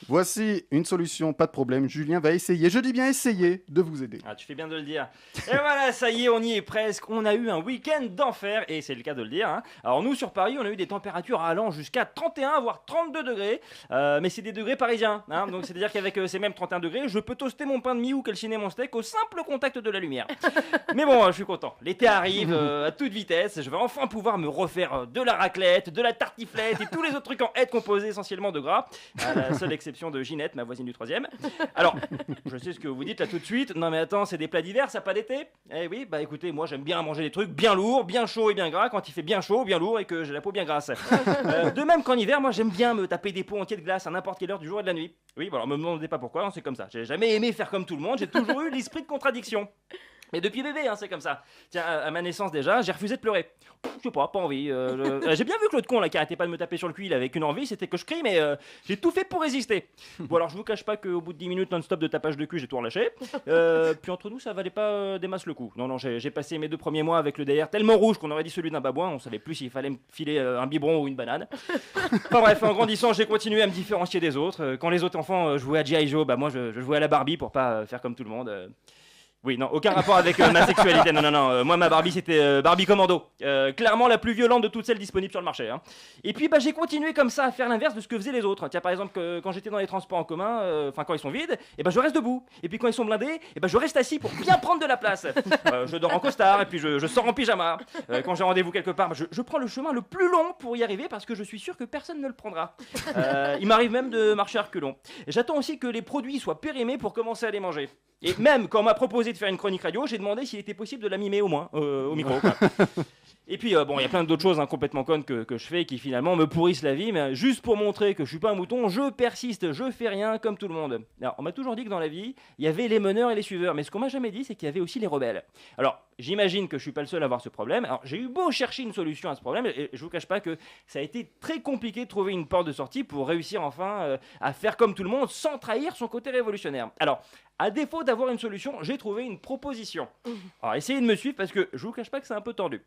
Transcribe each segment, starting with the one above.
Voici une solution, pas de problème. Julien va essayer, je dis bien essayer, de vous aider. Ah, tu fais bien de le dire. Et voilà, ça y est, on y est presque. On a eu un week-end d'enfer, et c'est le cas de le dire. Alors nous, sur Paris, on a eu des températures allant jusqu'à 31, voire 32 degrés. Mais c'est des degrés parisiens. Donc c'est-à-dire qu'avec ces mêmes 31 degrés, je peux toaster mon pain de mie ou calciner mon steak au simple contact de la lumière. Mais bon, je suis content. L'été arrive à toute vitesse. Je vais enfin pouvoir me refaire de la raclette, de la tartiflette et tous les autres trucs en aide composés essentiellement de gras. À la seule exception de Ginette, ma voisine du 3e. Alors, je sais ce que vous dites là tout de suite. Non mais attends, c'est des plats d'hiver, ça pas d'été? Eh oui, bah écoutez, moi j'aime bien manger des trucs bien lourds, bien chauds et bien gras quand il fait bien chaud, bien lourd et que j'ai la peau bien grasse. De même qu'en hiver, moi j'aime bien me taper des pots entiers de glace à n'importe quelle heure du jour et de la nuit. Oui, bon alors me demandez pas pourquoi, c'est comme ça. J'ai jamais aimé faire comme tout le monde, j'ai toujours eu l'esprit de contradiction. Mais depuis bébé, c'est comme ça. Tiens, à ma naissance déjà, j'ai refusé de pleurer. Je sais pas envie. J'ai bien vu que l'autre con là qui arrêtait pas de me taper sur le cul, il avait qu'une envie, c'était que je crie, mais j'ai tout fait pour résister. Bon alors je vous cache pas qu'au bout de 10 minutes non-stop de tapage de cul, j'ai tout relâché. Puis entre nous, ça valait pas des masses le coup. Non, j'ai passé mes 2 premiers mois avec le derrière tellement rouge qu'on aurait dit celui d'un babouin, on savait plus s'il fallait me filer un biberon ou une banane. Enfin bref, en grandissant, j'ai continué à me différencier des autres. Quand les autres enfants jouaient à G.I. Joe, bah moi je jouais à la Barbie pour pas faire comme tout le monde. Oui, non, aucun rapport avec ma sexualité. Non. Moi, ma Barbie, c'était Barbie Commando. Clairement la plus violente de toutes celles disponibles sur le marché. Et puis, j'ai continué comme ça à faire l'inverse de ce que faisaient les autres. Tiens, par exemple, quand j'étais dans les transports en commun, quand ils sont vides, je reste debout. Et puis, quand ils sont blindés, je reste assis pour bien prendre de la place. Je dors en costard et puis je sors en pyjama. Quand j'ai rendez-vous quelque part, je prends le chemin le plus long pour y arriver parce que je suis sûr que personne ne le prendra. Il m'arrive même de marcher à reculons. J'attends aussi que les produits soient périmés pour commencer à les manger. Et même quand on m'a proposé de faire une chronique radio, j'ai demandé s'il était possible de la mimer au moins au micro. Quoi. Et puis, il y a plein d'autres choses complètement connes que je fais qui finalement me pourrissent la vie, mais juste pour montrer que je suis pas un mouton, je persiste, je fais rien comme tout le monde. Alors, on m'a toujours dit que dans la vie, il y avait les meneurs et les suiveurs, mais ce qu'on m'a jamais dit, c'est qu'il y avait aussi les rebelles. Alors, j'imagine que je suis pas le seul à avoir ce problème. Alors, j'ai eu beau chercher une solution à ce problème, et je vous cache pas que ça a été très compliqué de trouver une porte de sortie pour réussir enfin à faire comme tout le monde sans trahir son côté révolutionnaire. Alors, à défaut d'avoir une solution, j'ai trouvé une proposition. Alors essayez de me suivre parce que je vous cache pas que c'est un peu tordu.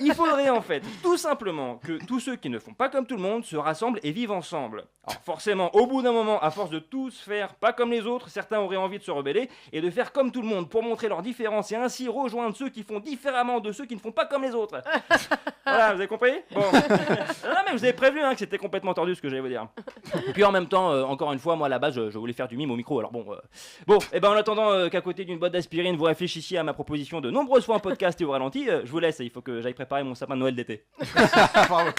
Il faudrait en fait tout simplement que tous ceux qui ne font pas comme tout le monde se rassemblent et vivent ensemble. Alors forcément, au bout d'un moment, à force de tous faire pas comme les autres, certains auraient envie de se rebeller et de faire comme tout le monde pour montrer leurs différences et ainsi rejoindre ceux qui font différemment de ceux qui ne font pas comme les autres. Voilà, vous avez compris? Bon. Non mais vous avez prévu que c'était complètement tordu ce que j'allais vous dire. Puis en même temps, encore une fois, moi à la base, je voulais faire du mime au micro, alors bon... Bon, en attendant qu'à côté d'une boîte d'aspirine, vous réfléchissiez à ma proposition de nombreuses fois en podcast et au ralenti, je vous laisse, il faut que j'aille préparer mon sapin de Noël d'été. Bravo.